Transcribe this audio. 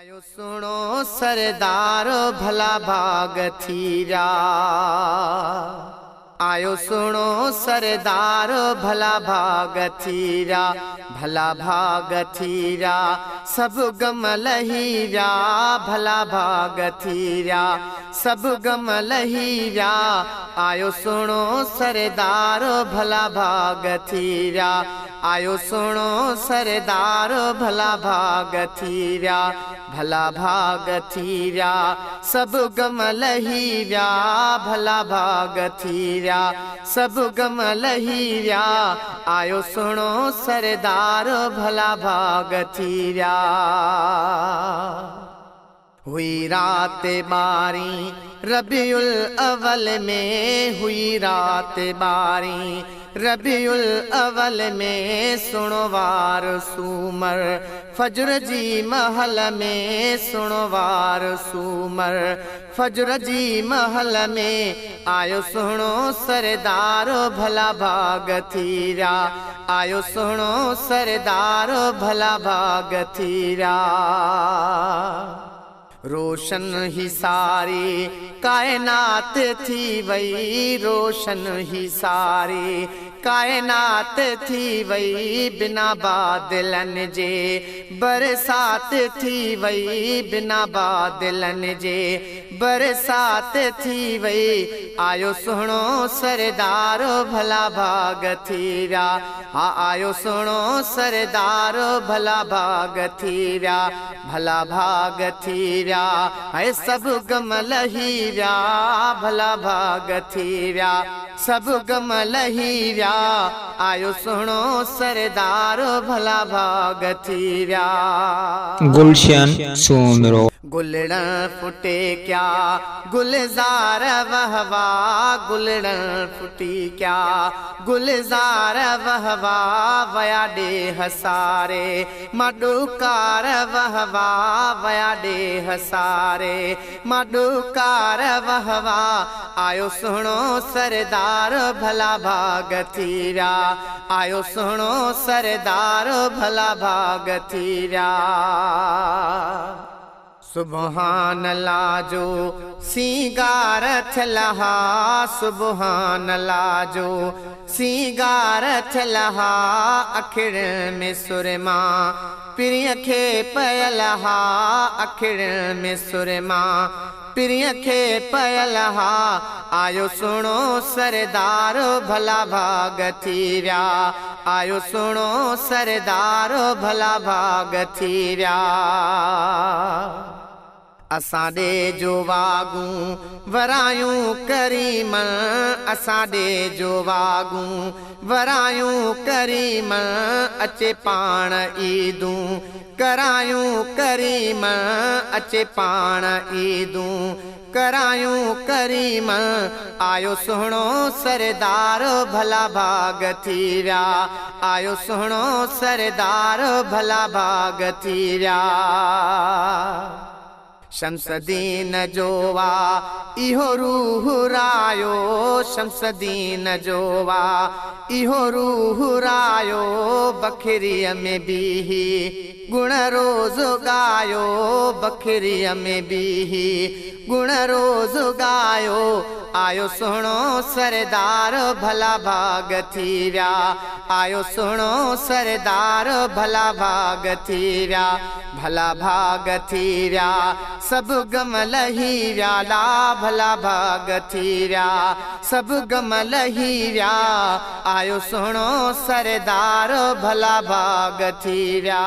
आयो सुनो सरदार भला भाग थीरा। आयो सुनो सरदार भला भाग थीरा, भला भाग थीरा सब गम लहीरा, भला भाग थीरा सब गम लहीरा। आयो सुनो सरदार भला भाग थीरा, आयो सुनो सरदार भला भाग थीरा, भला भाग थीरा सब गम लहीरा, भला भाग थीरा सब गम लहीरा। आयो सुनो सरदार भला भाग थीरा। हुई रात बारी रबीउल अव्वल में, हुई रात बारी रबीउल अव्वल में, सुनो वार सूमर फजर जी महल में, सुनो वार सूमर फजर जी महल में। आयो सुनो सरदार भला भाग थीरा, आयो सुनो सरदार भला भाग थीरा। रोशन ही सारी कायनात थी वही, रोशन ही सारी कायनात थी वही, बिना बादलन जे बरसात थी वही, बिना बादलन जे बरसात थी वही। आयो सुनो सरदार भला भाग थीरा, हाँ आयो सुनो सरदार भला भाग थीरा, भला भाग थीरा है सब गम लहीरा, भला भाग थीरा सब गम लहीरा। आयो सुनो सरदार भला भाग थीरा। गुलशन सोमरो गुलड़ फुटे क्या गुलजार वहवा, गुलड़ फुटी क्या गुलजार वहवा, वया डे हसारे मडुकार वहवा, वया डे हसारे मडुकार वहवा। आयो सुनो सरदार भला भाग थीरा, आयो सुनो सरदार भला भाग थीरा। सुबहान लाजो सीगार थलहा, सुबहान लाजो सीगार थलहा, अखिर में सुरमा प्रिय खे पयलहा, अखिर में सुरमा प्रिय खे पयलहा। आयो सुनो सरदार भला भाग थीरा, आयो सुनो सरदार भला भाग थीरा। असाडे जो वागू वरायूं करीम, असाडे जो वागू वरायूं करीम, अचे पाण ईदूं करायूं करीम, अचे पाण ईदूं करायूं करीम। आयो सुनो सरदार भला भाग थीरा, आयो सुनो सरदार भला भाग थीरा। शमसदीन जोवा इहो रूह रायो, शमसदीन जोवा इहो रूह रायो, बखरीअ में बीही गुण रोज़ गायो, बखरीअ में बीही गुण रोज़ गायो। आयो सुनो सरदार भला भाग थीरा, आयो सुनो सरदार भला भाग थीरा, भला भाग थीरा सब गम लहीरा, ला भला भाग थीरा सब गम लहीरा। आयो सुनो सरदार भला भाग थीरा।